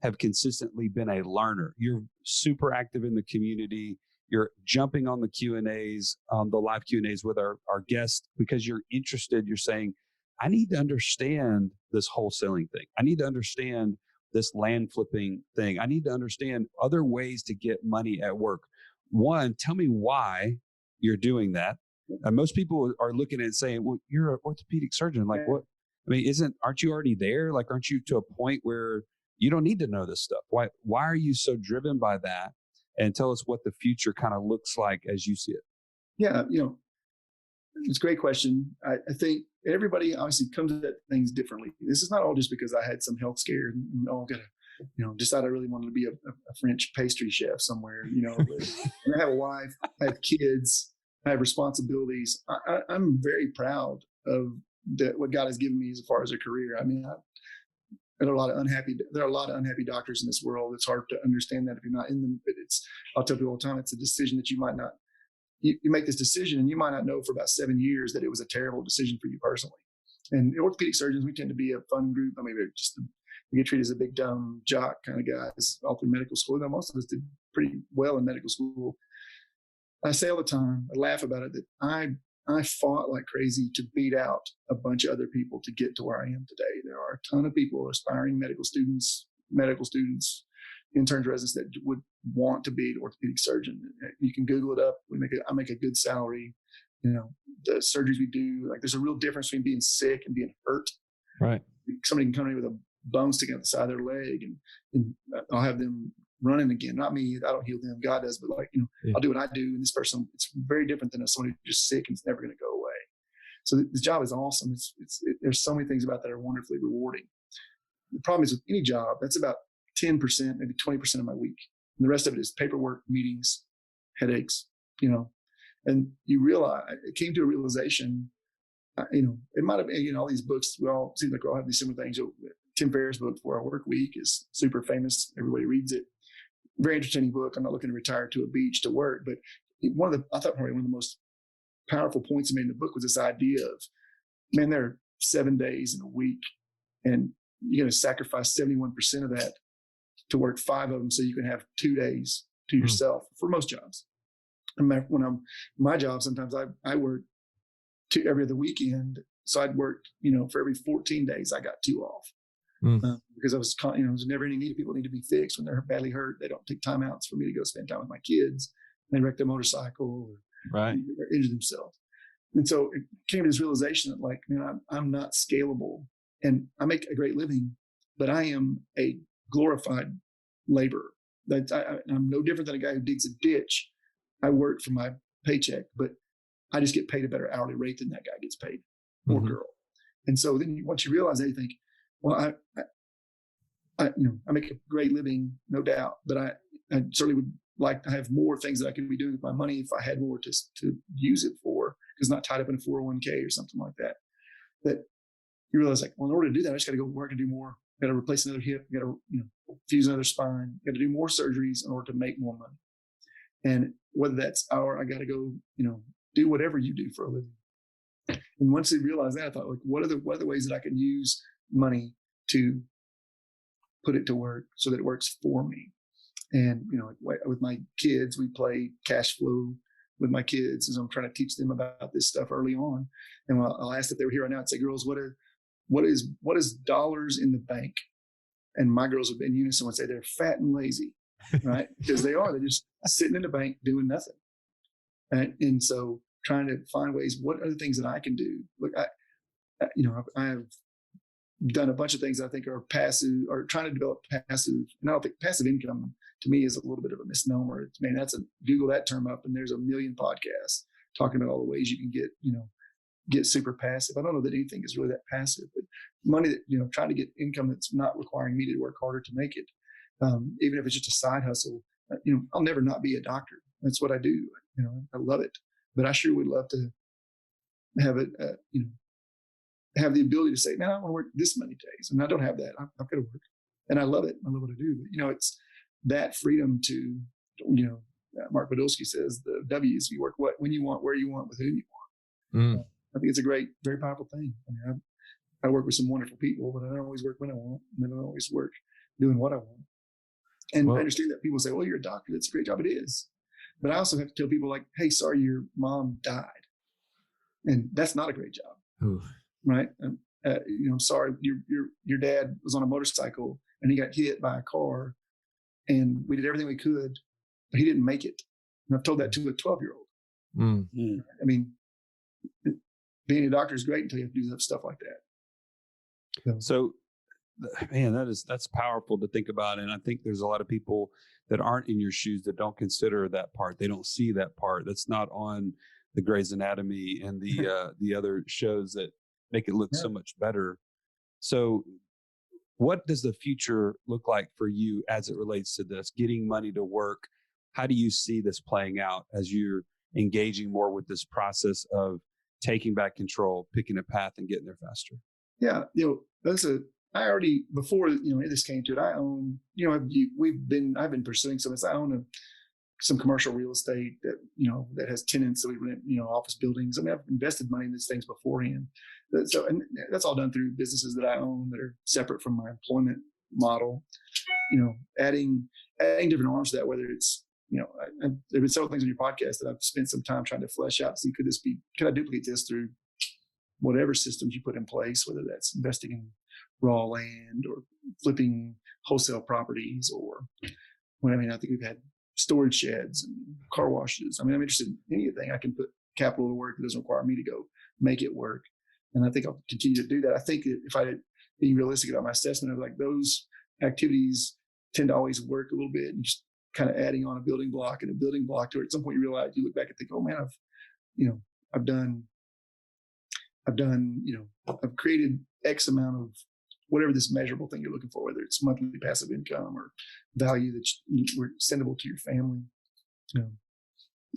have consistently been a learner. You're super active in the community. You're jumping on the Q&As, the live Q&As with our guests because you're interested. You're saying, I need to understand this wholesaling thing. I need to understand this land flipping thing. I need to understand other ways to get money at work. One, tell me why you're doing that. And most people are looking at it saying, well, you're an orthopedic surgeon. Like what? I mean, aren't you already there? Like, aren't you to a point where you don't need to know this stuff? Why are you so driven by that? And tell us what the future kind of looks like as you see it. Yeah. It's a great question. I think everybody obviously comes at things differently. This is not all just because I had some health scare and decided I really wanted to be a French pastry chef somewhere, and I have a wife, I have kids, I have responsibilities. I'm very proud of what God has given me as far as a career. I mean, there are a lot of unhappy doctors in this world. It's hard to understand that if you're not in them, but I'll tell people all the time, it's a decision that you might not, you make this decision and you might not know for about 7 years that it was a terrible decision for you personally. And orthopedic surgeons, we tend to be a fun group. I mean, we get treated as a big, dumb jock kind of guys all through medical school. Though most of us did pretty well in medical school. I say all the time, I laugh about it, that I fought like crazy to beat out a bunch of other people to get to where I am today. There are a ton of people, aspiring medical students, interns, residents that would want to be an orthopedic surgeon. You can Google it up. I make a good salary. The surgeries we do, like there's a real difference between being sick and being hurt. Right. Somebody can come in with a bone sticking out the side of their leg and I'll have them running again. Not me. I don't heal them. God does. But I'll do what I do. And this person, it's very different than someone who's just sick and it's never going to go away. So this job is awesome. There's so many things about that are wonderfully rewarding. The problem is with any job, that's about 10%, maybe 20% of my week. And the rest of it is paperwork, meetings, headaches, and you realize, it came to a realization, it might've been, all these books, seem like we all have these similar things. Tim Ferriss' book, 4 Hour Work Week, is super famous. Everybody reads it. very entertaining book. I'm not looking to retire to a beach to work, but I thought probably one of the most powerful points he made in the book was this idea of, man, there are 7 days in a week, and you're going to sacrifice 71% of that to work 5 of them so you can have 2 days to yourself for most jobs. My job, sometimes I work every other weekend. So I'd work, for every 14 days, I got 2 off. Because I was, it was a never-ending need. People need to be fixed when they're badly hurt. They don't take timeouts for me to go spend time with my kids. They wreck their motorcycle or injure themselves. And so it came to this realization that, like, man, I'm not scalable, and I make a great living, but I am a glorified laborer. I'm no different than a guy who digs a ditch. I work for my paycheck, but I just get paid a better hourly rate than that guy gets paid, or girl. And so then once you realize that, you think, well, I make a great living, no doubt, but I certainly would like to have more things that I could be doing with my money if I had more to use it for, because not tied up in a 401k or something like that. That you realize, like, well, in order to do that, I just got to go work and do more. Got to replace another hip. Got to fuse another spine. Got to do more surgeries in order to make more money. And whether that's I got to go, do whatever you do for a living. And once I realized that, I thought, like, what are the ways that I can use money to put it to work so that it works for me? And, with my kids, we play cash flow with my kids as I'm trying to teach them about this stuff early on. And I'll ask if they were here right now, I'd say, girls, what is dollars in the bank? And my girls would, in unison, would say they're fat and lazy, right? Because they're just sitting in the bank doing nothing. And so trying to find ways, what are the things that I can do? Look, I have done a bunch of things that I think are passive, or trying to develop passive. And I don't think passive income to me is a little bit of a misnomer. Google that term up, and there's a million podcasts talking about all the ways you can get super passive. I don't know that anything is really that passive, but money that, trying to get income that's not requiring me to work harder to make it. Even if it's just a side hustle, I'll never not be a doctor. That's what I do. I love it, but I sure would love to have it, have the ability to say, man, I want to work this many days, and I don't have that. I've got to work, and I love it. I love what I do. But, it's that freedom to, Mark Podolsky says the W's, you work when you want, where you want, with who you want. I think it's a great, very powerful thing. I work with some wonderful people, but I don't always work when I want, and I don't always work doing what I want. And I understand that people say, well, you're a doctor. That's a great job. It is. But I also have to tell people, like, hey, sorry, your mom died. And that's not a great job. Ooh. Right? I'm sorry, your dad was on a motorcycle and he got hit by a car, and we did everything we could, but he didn't make it. And I've told that to a 12-year-old. I mean, being a doctor is great until you have to do stuff like that. So man, that's powerful to think about. And I think there's a lot of people that aren't in your shoes that don't consider that part. They don't see that part. That's not on the Grey's Anatomy and the other shows that make it look so much better. So what does the future look like for you as it relates to this, getting money to work? How do you see this playing out as you're engaging more with this process of taking back control, picking a path, and getting there faster? Yeah, I already, before this came to it, I own, I've been pursuing some of this. I own some commercial real estate that that has tenants that we rent, office buildings. I mean, I've invested money in these things beforehand. So, and that's all done through businesses that I own that are separate from my employment model. Adding different arms to that, whether it's, there've been several things on your podcast that I've spent some time trying to flesh out. See, could I duplicate this through whatever systems you put in place, whether that's investing in raw land or flipping wholesale properties, or I think we've had storage sheds and car washes. I mean, I'm interested in anything I can put capital to work that doesn't require me to go make it work. And I think I'll continue to do that. I think that if I had being realistic about my assessment of, like, those activities tend to always work a little bit, and just kind of adding on a building block and a building block to it. At some point you realize, you look back and think, oh man, I've created X amount of whatever this measurable thing you're looking for, whether it's monthly passive income or value that's sendable to your family.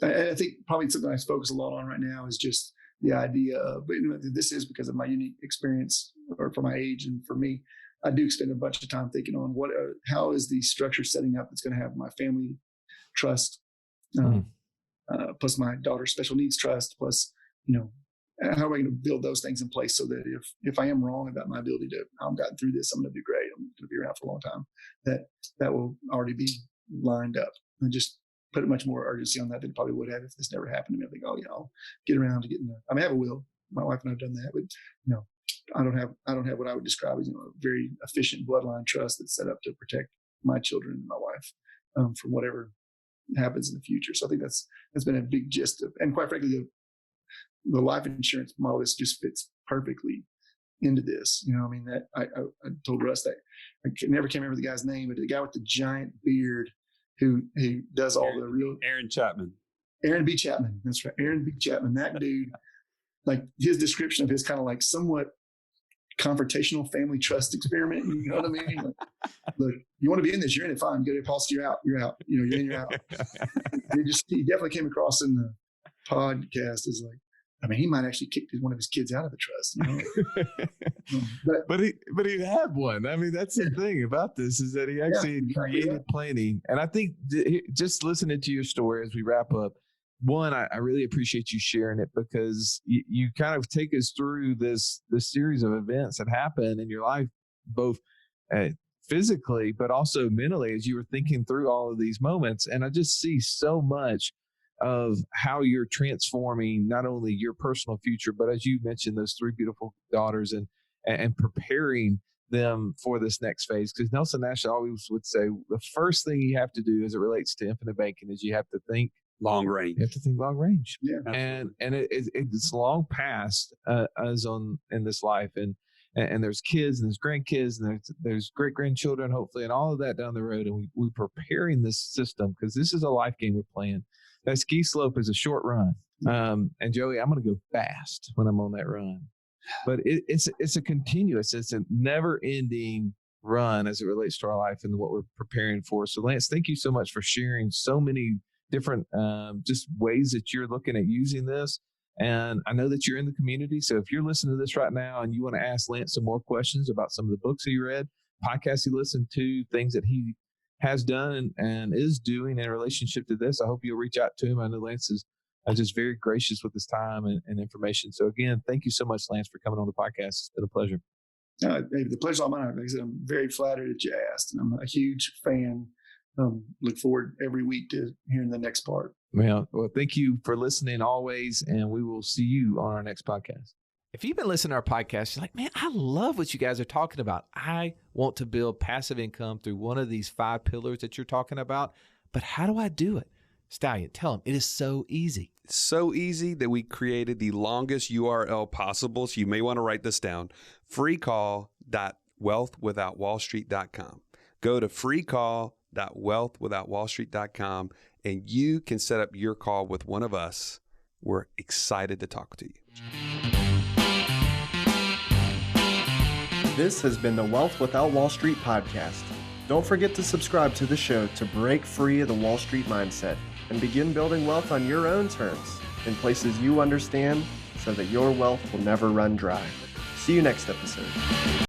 I think probably something I focus a lot on right now is just the idea of, but this is because of my unique experience, or for my age and for me, I do spend a bunch of time thinking on how is the structure setting up that's going to have my family trust, plus my daughter's special needs trust, plus, how are we going to build those things in place so that if I am wrong about my ability to, I'm gotten through this, I'm going to do great, I'm going to be around for a long time, that will already be lined up, and just put much more urgency on that than it probably would have if this never happened to me. I think, I'll get around to getting I have a will. My wife and I have done that, but I don't have what I would describe as a very efficient bloodline trust that's set up to protect my children and my wife from whatever happens in the future. So I think that's been a big gist of, and quite frankly, the life insurance model just fits perfectly into this. That I told Russ that I never can remember the guy's name, but the guy with the giant beard who does all the real Aaron Chapman. Aaron B. Chapman. That's right. Aaron B. Chapman. That dude, like his description of his kind of like somewhat confrontational family trust experiment. You know what I mean? Like, look, you want to be in this, you're in it, fine. Get a policy, you're out. You're out. You're in, you're out. He definitely came across in the podcast as like, he might actually kick one of his kids out of the trust. But he had one. That's the thing about this, is that he actually created planning. And I think just listening to your story as we wrap up, one, I really appreciate you sharing it, because you kind of take us through this series of events that happen in your life, both physically, but also mentally, as you were thinking through all of these moments. And I just see so much of how you're transforming not only your personal future, but as you mentioned, those 3 beautiful daughters, and preparing them for this next phase. Because Nelson Nash always would say the first thing you have to do as it relates to infinite banking is you have to think long range. You have to think long range. Yeah. And it's long past us in this life. And there's kids and there's grandkids and there's great grandchildren, hopefully, and all of that down the road. And we're preparing this system, because this is a life game we're playing. That ski slope is a short run. And Joey, I'm going to go fast when I'm on that run. But it's a continuous, it's a never ending run as it relates to our life and what we're preparing for. So Lance, thank you so much for sharing so many different just ways that you're looking at using this. And I know that you're in the community. So if you're listening to this right now and you want to ask Lance some more questions about some of the books he read, podcasts he listened to, things that he has done and is doing in relationship to this, I hope you'll reach out to him. I know Lance is just very gracious with his time and information. So again, thank you so much, Lance, for coming on the podcast. It's been a pleasure. The pleasure's all mine. Like I said, I'm very flattered that you asked, and I'm a huge fan. Look forward every week to hearing the next part. Well, thank you for listening always, and we will see you on our next podcast. If you've been listening to our podcast, you're like, man, I love what you guys are talking about. I want to build passive income through one of these 5 pillars that you're talking about, but how do I do it? Stallion, tell them. It is so easy. It's so easy that we created the longest URL possible, so you may want to write this down: freecall.wealthwithoutwallstreet.com. Go to freecall.wealthwithoutwallstreet.com, and you can set up your call with one of us. We're excited to talk to you. This has been the Wealth Without Wall Street podcast. Don't forget to subscribe to the show to break free of the Wall Street mindset and begin building wealth on your own terms in places you understand, so that your wealth will never run dry. See you next episode.